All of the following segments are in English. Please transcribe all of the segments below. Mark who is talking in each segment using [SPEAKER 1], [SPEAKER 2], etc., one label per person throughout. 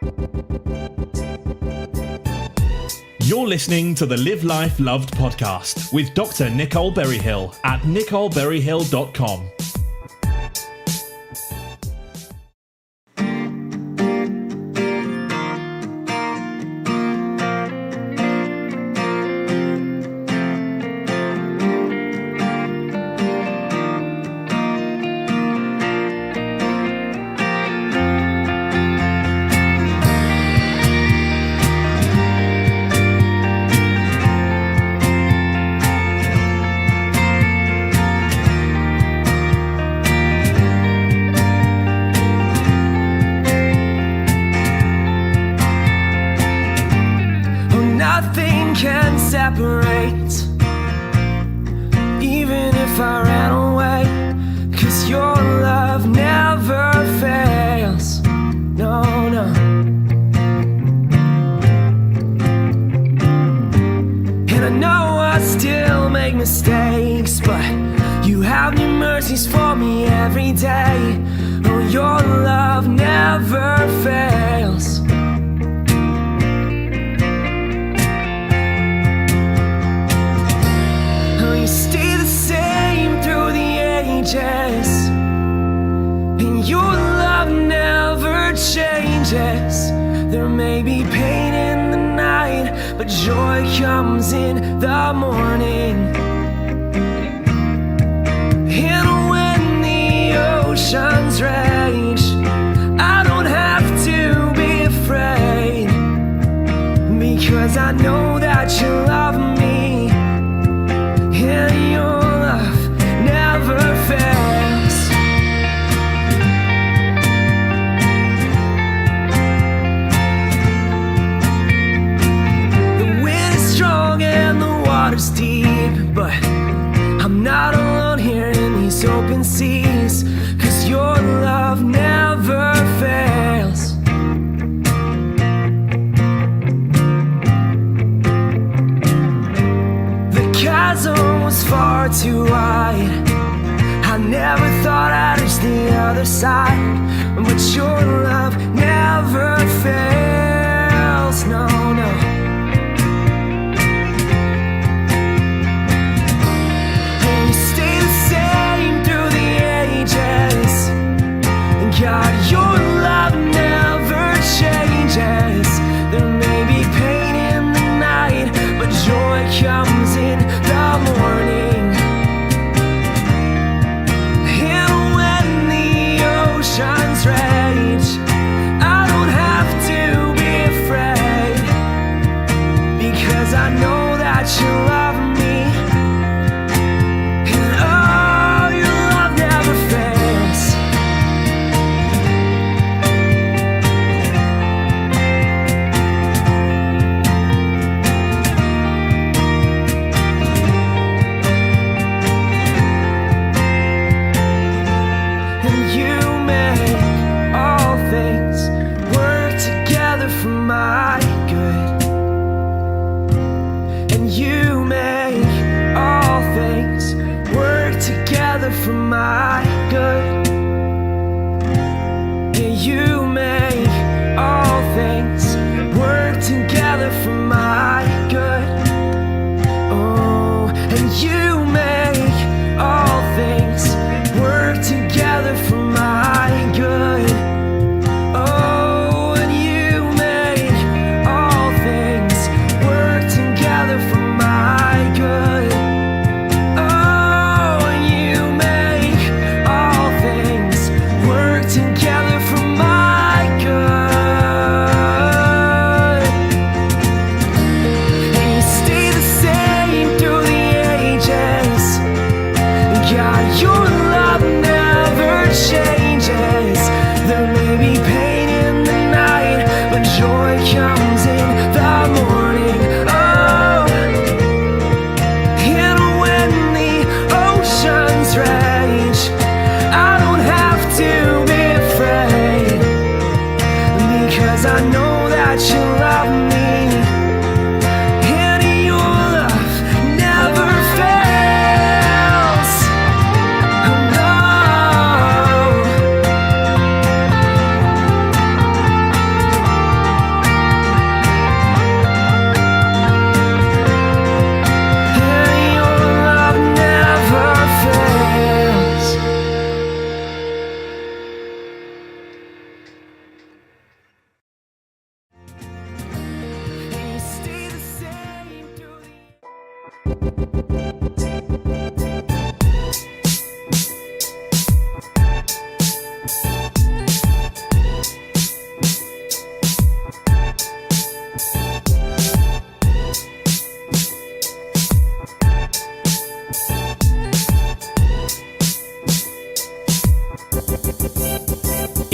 [SPEAKER 1] You're listening to the Live Life Loved podcast with Dr. Nicole Berryhill at nicoleberryhill.com.
[SPEAKER 2] Nothing can separate, even if I ran away, 'cause your love never fails. No, no. And I know I still make mistakes, but you have new mercies for me every day. Oh, your love never fails. Stay the same through the ages, and your love never changes. There may be pain in the night, but joy comes in the morning. And when the oceans rage, I don't have to be afraid, because I know that you love me. And your love never fails. The wind is strong and the water's deep, but I'm not alone here in these open seas, 'cause your love never fails. Chasm was far too wide. I never thought I'd reach the other side, but your love never fails. No, no. And you stay the same through the ages. And God, your love never changes. There may be pain in the night, but joy comes in the morning. And when the oceans rage, I don't have to be afraid, because I know that you love me. And oh, your love never fails. My good, and you make all things work together for my good. Yeah, you make all things work together for my good. Oh, and you make all things work together for my good. Oh,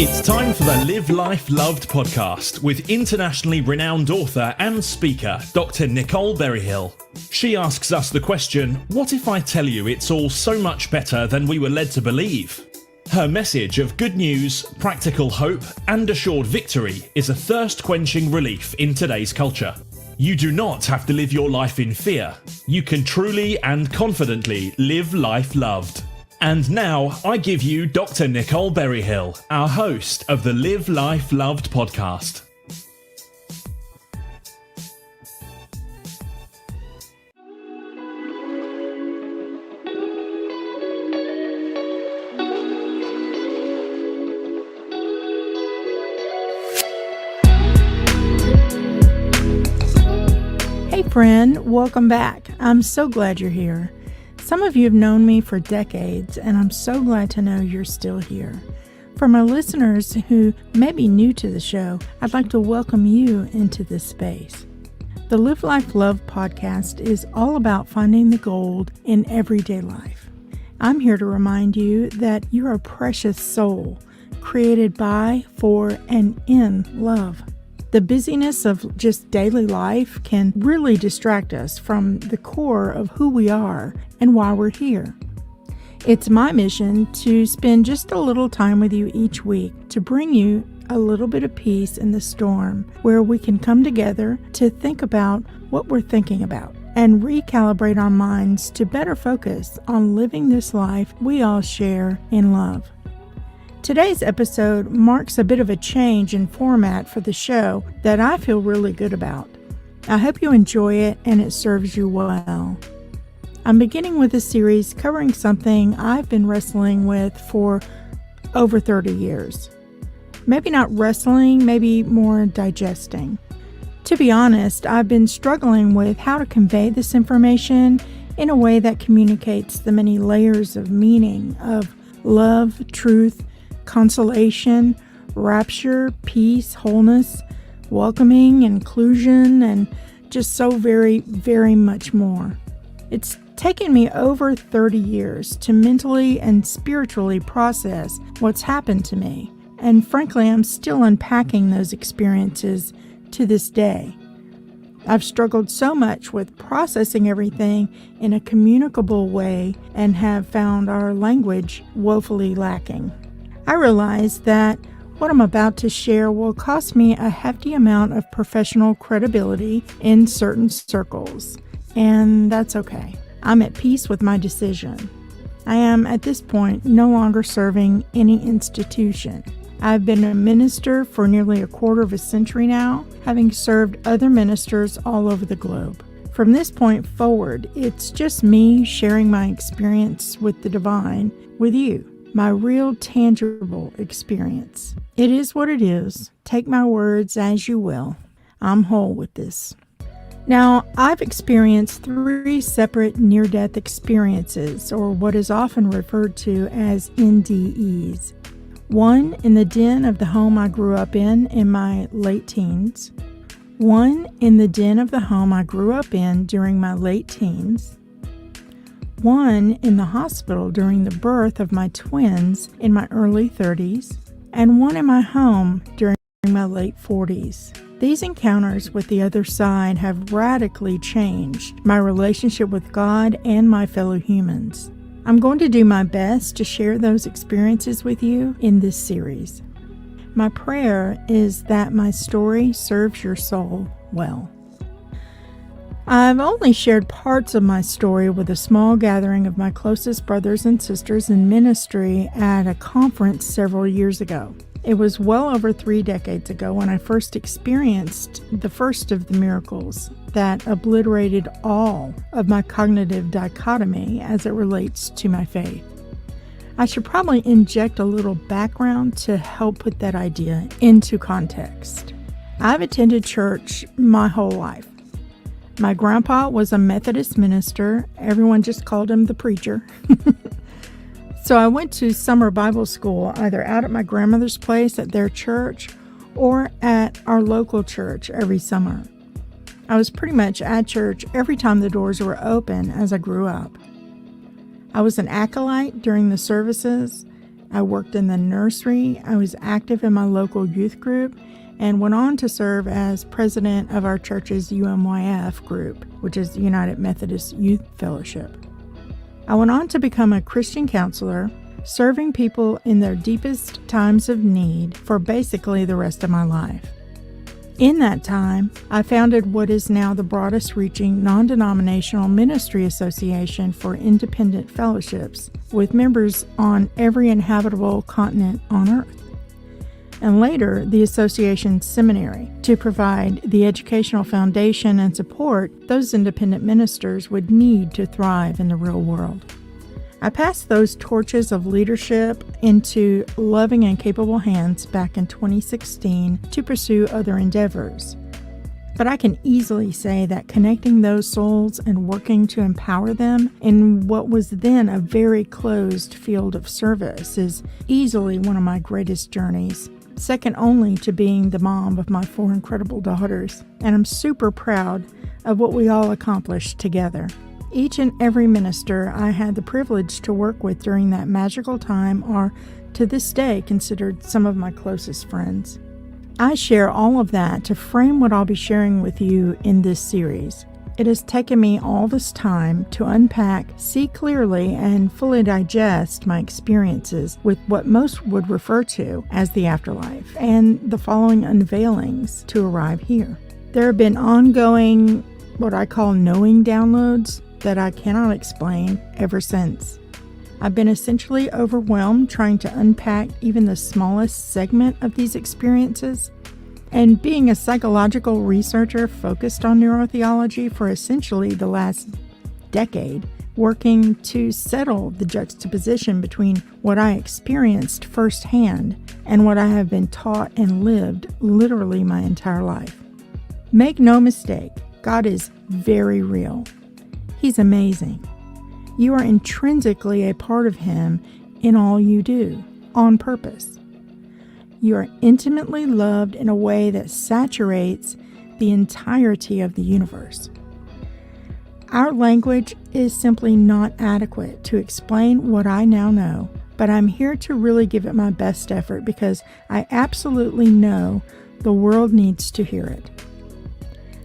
[SPEAKER 1] It's time for the Live Life Loved podcast with internationally renowned author and speaker, Dr. Nicole Berryhill. She asks us the question, what if I tell you it's all so much better than we were led to believe? Her message of good news, practical hope, and assured victory is a thirst-quenching relief in today's culture. You do not have to live your life in fear. You can truly and confidently live life loved. And now, I give you Dr. Nicole Berryhill, our host of the Live Life Loved podcast.
[SPEAKER 3] Hey friend, welcome back. I'm so glad you're here. Some of you have known me for decades, and I'm so glad to know you're still here. For my listeners who may be new to the show, I'd like to welcome you into this space. The Live Life Love podcast is all about finding the gold in everyday life. I'm here to remind you that you're a precious soul, created by, for, and in love. The busyness of just daily life can really distract us from the core of who we are and why we're here. It's my mission to spend just a little time with you each week to bring you a little bit of peace in the storm, where we can come together to think about what we're thinking about and recalibrate our minds to better focus on living this life we all share in love. Today's episode marks a bit of a change in format for the show that I feel really good about. I hope you enjoy it and it serves you well. I'm beginning with a series covering something I've been wrestling with for over 30 years. Maybe not wrestling, maybe more digesting. To be honest, I've been struggling with how to convey this information in a way that communicates the many layers of meaning of love, truth, consolation, rapture, peace, wholeness, welcoming, inclusion, and just so very, very much more. It's taken me over 30 years to mentally and spiritually process what's happened to me, and frankly, I'm still unpacking those experiences to this day. I've struggled so much with processing everything in a communicable way and have found our language woefully lacking. I realize that what I'm about to share will cost me a hefty amount of professional credibility in certain circles, and that's okay. I'm at peace with my decision. I am, at this point, no longer serving any institution. I've been a minister for nearly a quarter of a century now, having served other ministers all over the globe. From this point forward, it's just me sharing my experience with the divine with you. My real tangible experience. It is what it is. Take my words as you will. I'm whole with this. Now, I've experienced 3 separate near-death experiences, or what is often referred to as NDEs. One in the den of the home I grew up in my late teens. One in the den of the home I grew up in during my late teens. One in the hospital during the birth of my twins in my early 30s, and one in my home during my late 40s. These encounters with the other side have radically changed my relationship with God and my fellow humans. I'm going to do my best to share those experiences with you in this series. My prayer is that my story serves your soul well. I've only shared parts of my story with a small gathering of my closest brothers and sisters in ministry at a conference several years ago. It was well over 3 decades ago when I first experienced the first of the miracles that obliterated all of my cognitive dichotomy as it relates to my faith. I should probably inject a little background to help put that idea into context. I've attended church my whole life. My grandpa was a Methodist minister. Everyone just called him the preacher. So I went to summer Bible school either out at my grandmother's place at their church or at our local church every summer. I was pretty much at church every time the doors were open as I grew up. I was an acolyte during the services, I worked in the nursery, I was active in my local youth group, and went on to serve as president of our church's UMYF group, which is United Methodist Youth Fellowship. I went on to become a Christian counselor, serving people in their deepest times of need for basically the rest of my life. In that time, I founded what is now the broadest reaching non-denominational ministry association for independent fellowships, with members on every inhabitable continent on earth. And later, the association's seminary, to provide the educational foundation and support those independent ministers would need to thrive in the real world. I passed those torches of leadership into loving and capable hands back in 2016 to pursue other endeavors. But I can easily say that connecting those souls and working to empower them in what was then a very closed field of service is easily one of my greatest journeys, second only to being the mom of my 4 incredible daughters. And I'm super proud of what we all accomplished together. Each and every minister I had the privilege to work with during that magical time are, to this day, considered some of my closest friends. I share all of that to frame what I'll be sharing with you in this series. It has taken me all this time to unpack, see clearly, and fully digest my experiences with what most would refer to as the afterlife, and the following unveilings to arrive here. There have been ongoing, what I call knowing downloads, that I cannot explain ever since. I've been essentially overwhelmed trying to unpack even the smallest segment of these experiences. And being a psychological researcher focused on neurotheology for essentially the last decade, working to settle the juxtaposition between what I experienced firsthand and what I have been taught and lived literally my entire life. Make no mistake, God is very real. He's amazing. You are intrinsically a part of Him in all you do, on purpose. You are intimately loved in a way that saturates the entirety of the universe. Our language is simply not adequate to explain what I now know, but I'm here to really give it my best effort because I absolutely know the world needs to hear it.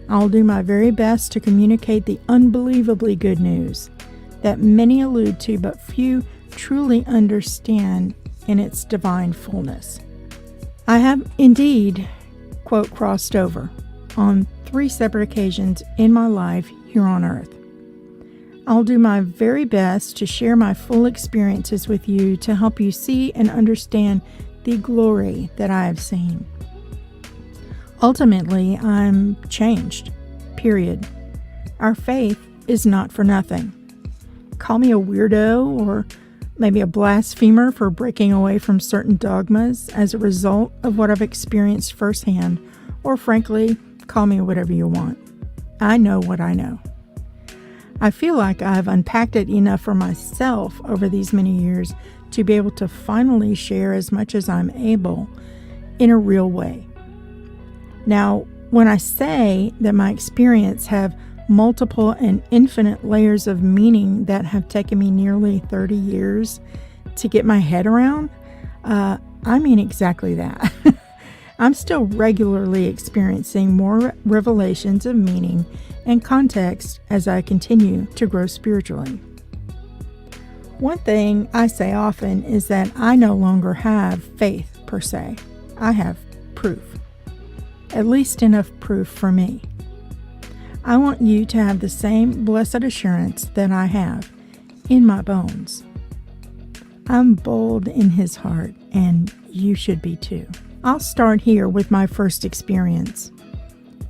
[SPEAKER 3] I'll do my very best to communicate the unbelievably good news that many allude to but few truly understand in its divine fullness. I have indeed, quote, crossed over on 3 separate occasions in my life here on earth. I'll do my very best to share my full experiences with you to help you see and understand the glory that I have seen. Ultimately, I'm changed, period. Our faith is not for nothing. Call me a weirdo or maybe a blasphemer for breaking away from certain dogmas as a result of what I've experienced firsthand, or frankly, call me whatever you want. I know what I know. I feel like I've unpacked it enough for myself over these many years to be able to finally share as much as I'm able in a real way. Now, when I say that my experience have multiple and infinite layers of meaning that have taken me nearly 30 years to get my head around, I mean exactly that. I'm still regularly experiencing more revelations of meaning and context as I continue to grow spiritually. One thing I say often is that I no longer have faith per se. I have proof. At least enough proof for me. I want you to have the same blessed assurance that I have in my bones. I'm bold in His heart, and you should be too. I'll start here with my first experience.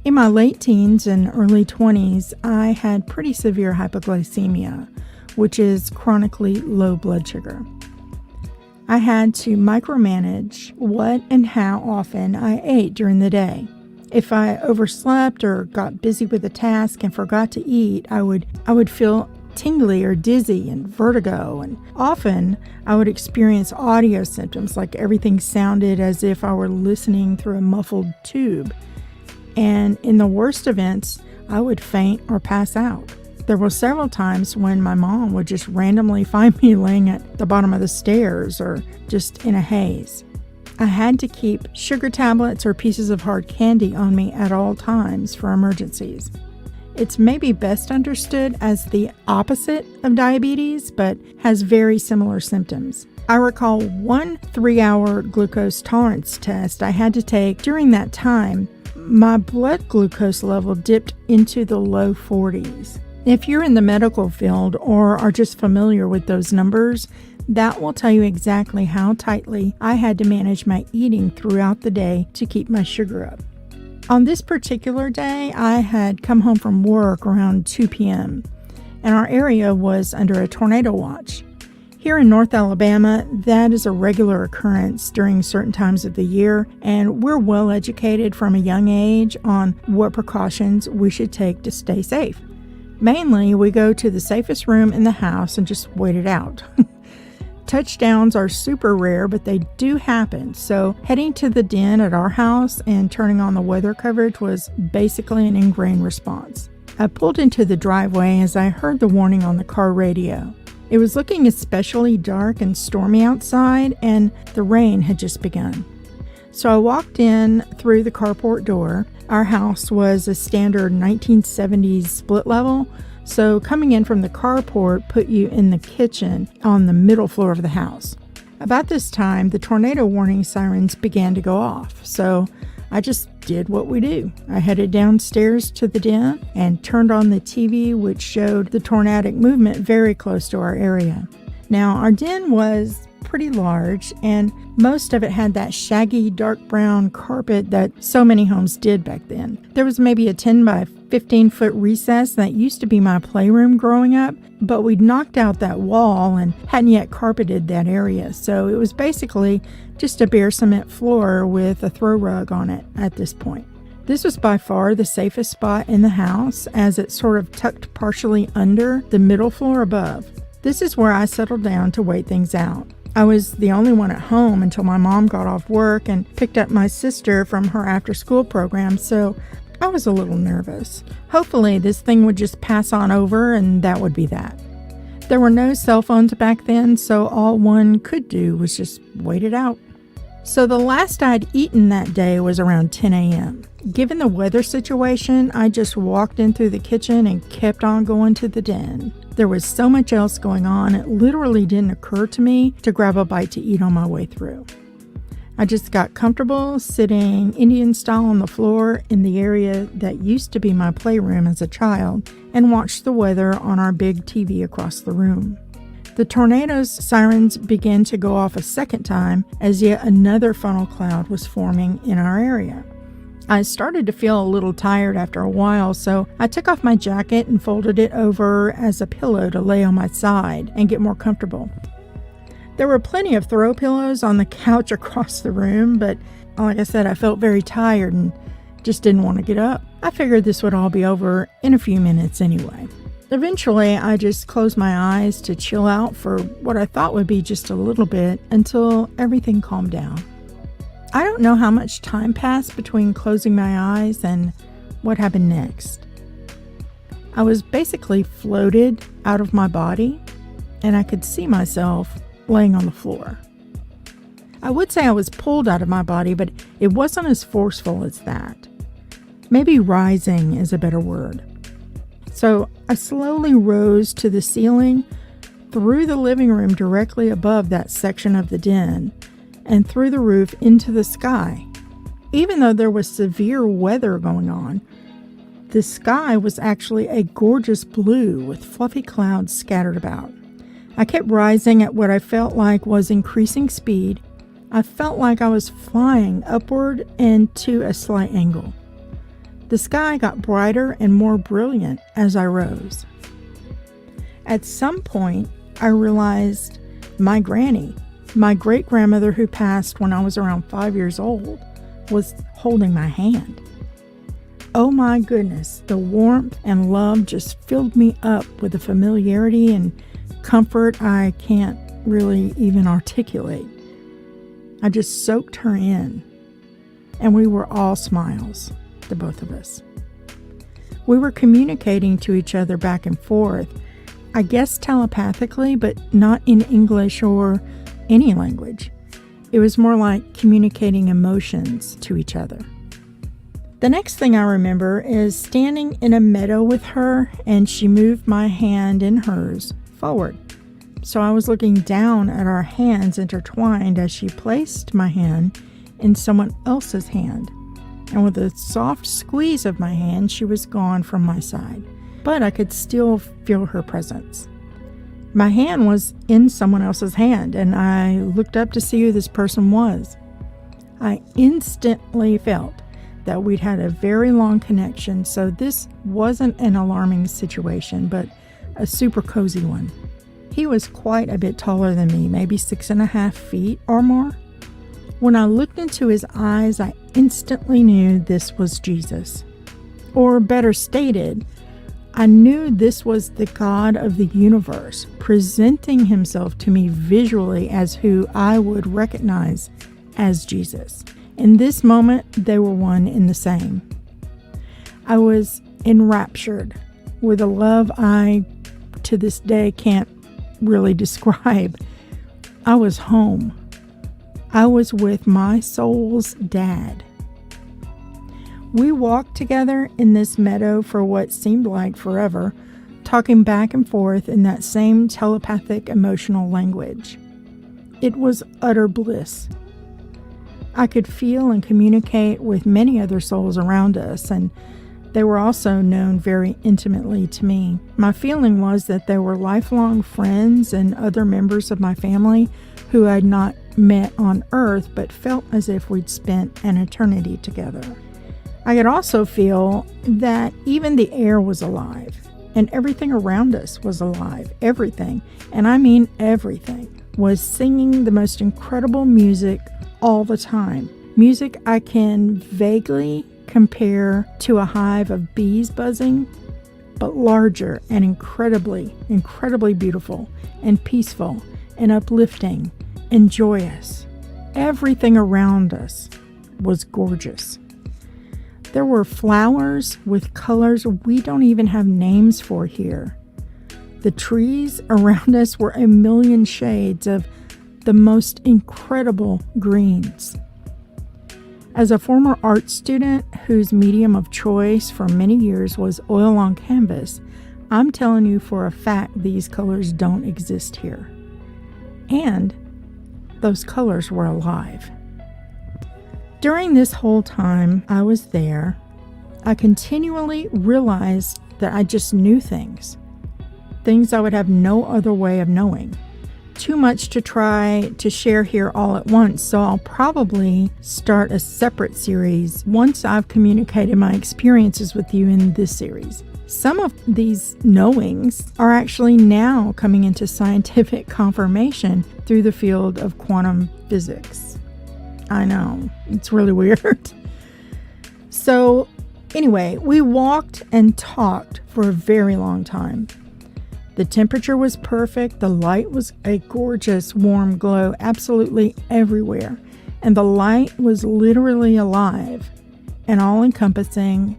[SPEAKER 3] In my late teens and early 20s, I had pretty severe hypoglycemia, which is chronically low blood sugar. I had to micromanage what and how often I ate during the day. If I overslept or got busy with a task and forgot to eat, I would feel tingly or dizzy and vertigo, and often I would experience audio symptoms like everything sounded as if I were listening through a muffled tube. And in the worst events, I would faint or pass out. There were several times when my mom would just randomly find me laying at the bottom of the stairs or just in a haze. I had to keep sugar tablets or pieces of hard candy on me at all times for emergencies. It's maybe best understood as the opposite of diabetes, but has very similar symptoms. I recall one 3-hour glucose tolerance test I had to take during that time. My blood glucose level dipped into the low 40s. If you're in the medical field or are just familiar with those numbers, that will tell you exactly how tightly I had to manage my eating throughout the day to keep my sugar up. On this particular day, I had come home from work around 2 p.m., and our area was under a tornado watch. Here in North Alabama, that is a regular occurrence during certain times of the year, and we're well educated from a young age on what precautions we should take to stay safe. Mainly, we go to the safest room in the house and just wait it out. Touchdowns are super rare, but they do happen, so heading to the den at our house and turning on the weather coverage was basically an ingrained response. I pulled into the driveway as I heard the warning on the car radio. It was looking especially dark and stormy outside, and the rain had just begun. So I walked in through the carport door. Our house was a standard 1970s split level, so coming in from the carport put you in the kitchen on the middle floor of the house. About this time, the tornado warning sirens began to go off, so I just did what we do. I headed downstairs to the den and turned on the TV, which showed the tornadic movement very close to our area. Now, our den was pretty large, and most of it had that shaggy dark brown carpet that so many homes did back then. There was maybe a 10 by 15 foot recess that used to be my playroom growing up, but we'd knocked out that wall and hadn't yet carpeted that area, so it was basically just a bare cement floor with a throw rug on it at this point. This was by far the safest spot in the house, as it sort of tucked partially under the middle floor above. This is where I settled down to wait things out. I was the only one at home until my mom got off work and picked up my sister from her after-school program, so I was a little nervous. Hopefully this thing would just pass on over and that would be that. There were no cell phones back then, so all one could do was just wait it out. So the last I'd eaten that day was around 10 a.m. Given the weather situation, I just walked in through the kitchen and kept on going to the den. There was so much else going on, it literally didn't occur to me to grab a bite to eat on my way through. I just got comfortable sitting Indian style on the floor in the area that used to be my playroom as a child and watched the weather on our big TV across the room. The tornado's sirens began to go off a second time as yet another funnel cloud was forming in our area. I started to feel a little tired after a while, so I took off my jacket and folded it over as a pillow to lay on my side and get more comfortable. There were plenty of throw pillows on the couch across the room, but like I said, I felt very tired and just didn't want to get up. I figured this would all be over in a few minutes anyway. Eventually, I just closed my eyes to chill out for what I thought would be just a little bit until everything calmed down. I don't know how much time passed between closing my eyes and what happened next. I was basically floated out of my body, and I could see myself laying on the floor. I would say I was pulled out of my body, but it wasn't as forceful as that. Maybe rising is a better word. So I slowly rose to the ceiling, through the living room directly above that section of the den, and through the roof into the sky. Even though there was severe weather going on, the sky was actually a gorgeous blue with fluffy clouds scattered about. I kept rising at what I felt like was increasing speed. I felt like I was flying upward and to a slight angle. The sky got brighter and more brilliant as I rose. At some point, I realized my granny, my great-grandmother who passed when I was around 5 years old, was holding my hand. Oh my goodness, the warmth and love just filled me up with a familiarity and comfort I can't really even articulate. I just soaked her in, and we were all smiles, the both of us. We were communicating to each other back and forth, I guess telepathically, but not in English or any language. It was more like communicating emotions to each other. The next thing I remember is standing in a meadow with her, and she moved my hand in hers forward. So I was looking down at our hands intertwined as she placed my hand in someone else's hand. And with a soft squeeze of my hand, she was gone from my side. But I could still feel her presence. My hand was in someone else's hand, and I looked up to see who this person was. I instantly felt that we'd had a very long connection, so this wasn't an alarming situation, but a super cozy one. He was quite a bit taller than me, maybe 6.5 feet or more. When I looked into his eyes, I instantly knew this was Jesus. Or better stated, I knew this was the God of the universe, presenting himself to me visually as who I would recognize as Jesus. In this moment, they were one and the same. I was enraptured with a love I, to this day, can't really describe. I was home. I was with my soul's dad. We walked together in this meadow for what seemed like forever, talking back and forth in that same telepathic emotional language. It was utter bliss. I could feel and communicate with many other souls around us, and they were also known very intimately to me. My feeling was that they were lifelong friends and other members of my family who I'd not met on earth, but felt as if we'd spent an eternity together. I could also feel that even the air was alive, and everything around us was alive. Everything, and I mean everything, was singing the most incredible music all the time. Music I can vaguely compare to a hive of bees buzzing, but larger and incredibly, incredibly beautiful and peaceful and uplifting and joyous. Everything around us was gorgeous. There were flowers with colors we don't even have names for here. The trees around us were a million shades of the most incredible greens. As a former art student whose medium of choice for many years was oil on canvas, I'm telling you for a fact these colors don't exist here. And those colors were alive. During this whole time I was there, I continually realized that I just knew things I would have no other way of knowing. Too much to try to share here all at once, so I'll probably start a separate series once I've communicated my experiences with you in this series. Some of these knowings are actually now coming into scientific confirmation through the field of quantum physics. I know, it's really weird. So anyway, we walked and talked for a very long time. The temperature was perfect, the light was a gorgeous warm glow absolutely everywhere, and the light was literally alive and all-encompassing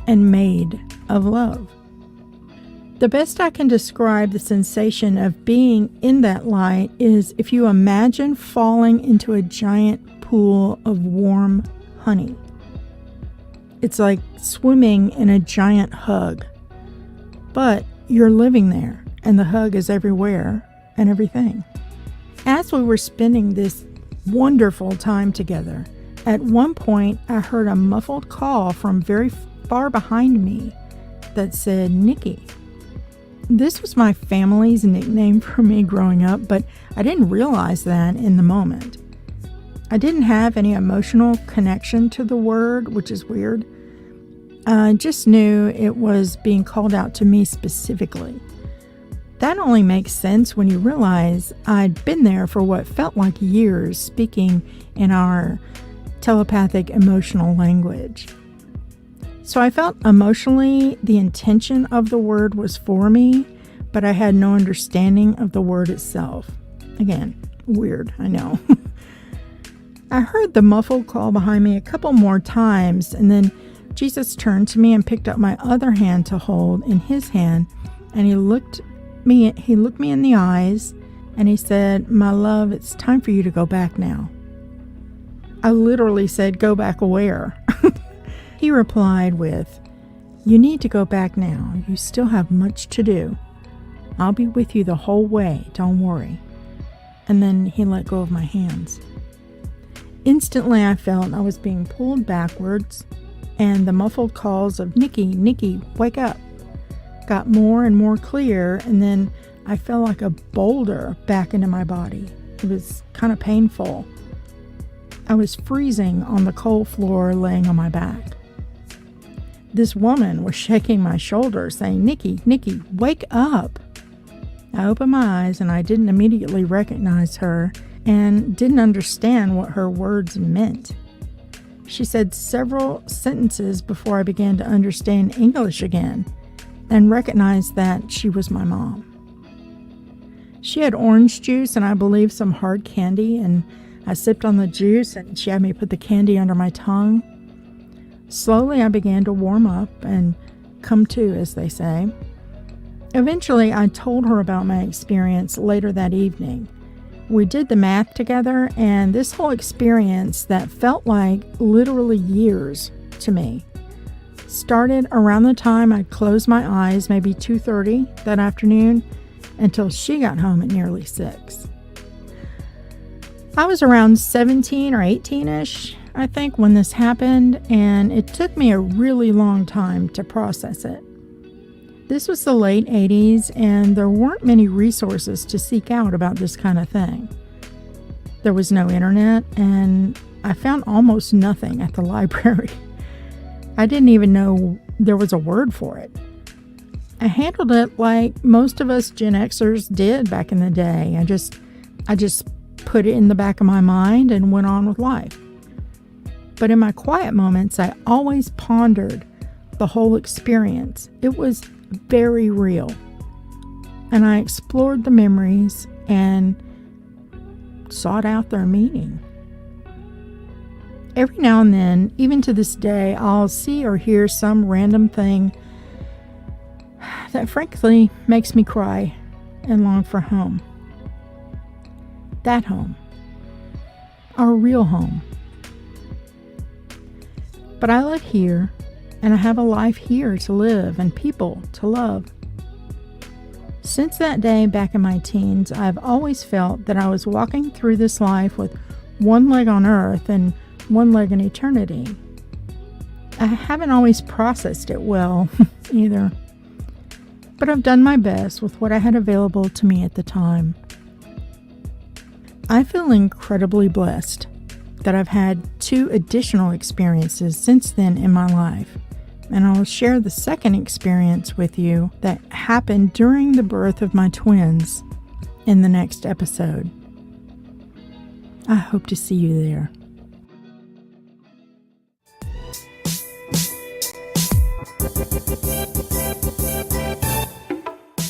[SPEAKER 3] and made of love. The best I can describe the sensation of being in that light is if you imagine falling into a giant pool of warm honey. It's like swimming in a giant hug, but you're living there and the hug is everywhere and everything. As we were spending this wonderful time together, at one point I heard a muffled call from very far behind me that said, "Nikki." This was my family's nickname for me growing up, but I didn't realize that in the moment. I didn't have any emotional connection to the word, which is weird. I just knew it was being called out to me specifically. That only makes sense when you realize I'd been there for what felt like years speaking in our telepathic emotional language. So I felt emotionally the intention of the word was for me, but I had no understanding of the word itself. Again, weird, I know. I heard the muffled call behind me a couple more times and then Jesus turned to me and picked up my other hand to hold in his hand, and he looked me in the eyes, and he said, "My love, it's time for you to go back now." I literally said, "Go back where?" He replied with, "You need to go back now. You still have much to do. I'll be with you the whole way, don't worry." And then he let go of my hands. Instantly, I felt I was being pulled backwards, and the muffled calls of "Nikki, Nikki, wake up," got more and more clear, and then I felt like a boulder back into my body. It was kind of painful. I was freezing on the cold floor, laying on my back. This woman was shaking my shoulder, saying, "Nikki, Nikki, wake up." I opened my eyes, and I didn't immediately recognize her and didn't understand what her words meant. She said several sentences before I began to understand English again and recognized that she was my mom. She had orange juice and I believe some hard candy, and I sipped on the juice and she had me put the candy under my tongue. Slowly I began to warm up and come to, as they say. Eventually I told her about my experience later that evening. We did the math together, and this whole experience that felt like literally years to me started around the time I closed my eyes, maybe 2:30 that afternoon, until she got home at nearly 6. I was around 17 or 18-ish, I think, when this happened, and it took me a really long time to process it. This was the late 80s, and there weren't many resources to seek out about this kind of thing. There was no internet, and I found almost nothing at the library. I didn't even know there was a word for it. I handled it like most of us Gen Xers did back in the day. I just put it in the back of my mind and went on with life. But in my quiet moments, I always pondered the whole experience. It was very real. And I explored the memories and sought out their meaning. Every now and then, even to this day, I'll see or hear some random thing that frankly makes me cry and long for home. That home. Our real home. But I live here, and I have a life here to live and people to love. Since that day back in my teens, I've always felt that I was walking through this life with one leg on earth and one leg in eternity. I haven't always processed it well either, but I've done my best with what I had available to me at the time. I feel incredibly blessed that I've had 2 additional experiences since then in my life. And I'll share the second experience with you that happened during the birth of my twins in the next episode. I hope to see you there.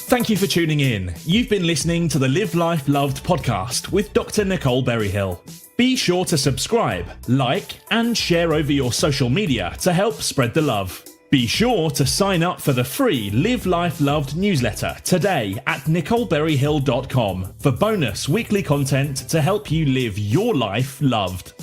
[SPEAKER 1] Thank you for tuning in. You've been listening to the Live Life Loved podcast with Dr. Nicole Berryhill. Be sure to subscribe, like, and share over your social media to help spread the love. Be sure to sign up for the free Live Life Loved newsletter today at nicoleberryhill.com for bonus weekly content to help you live your life loved.